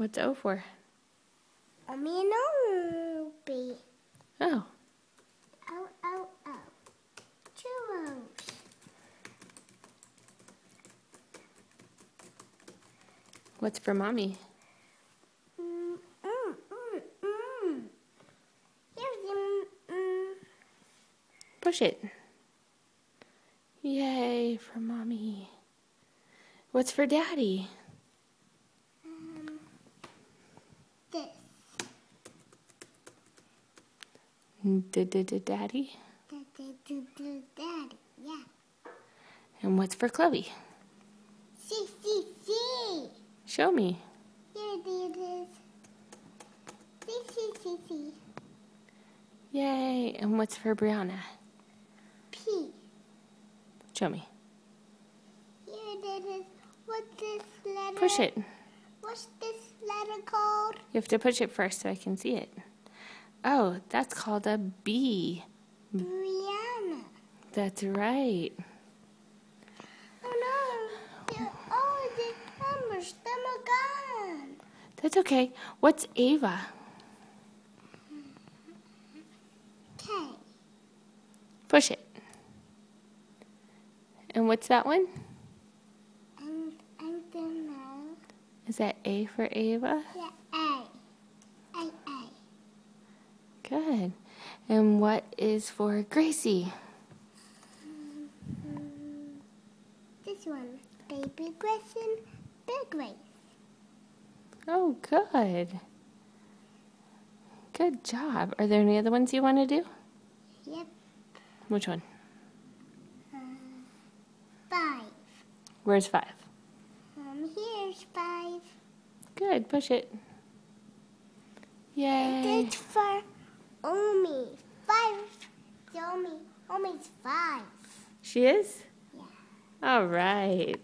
What's O for? Omi and Opie. Oh. O. Churros. What's for Mommy? Here's Push it. Yay for Mommy. What's for Daddy? this. Daddy? Daddy. Yeah. And what's for Chloe? See. Show me. Here it is. See. Yay. And what's for Brianna? P. Show me. Here it is. What's this letter? Push it. What's this letter called? You have to push it first so I can see it. Oh, that's called a B. Brianna. That's right. Oh no. The numbers, them are gone. That's okay. What's Ava? K. Push it. And what's that one? I don't know. Is that A for Ava? Yeah, A. Good. And what is for Gracie? This one. Baby Grace and Big Grace. Oh, good. Good job. Are there any other ones you want to do? Yep. Which one? 5. Where's 5? Here's 5. Good. Push it. Yay. It's for Omi. 5. Omi's 5. She is? Yeah. All right.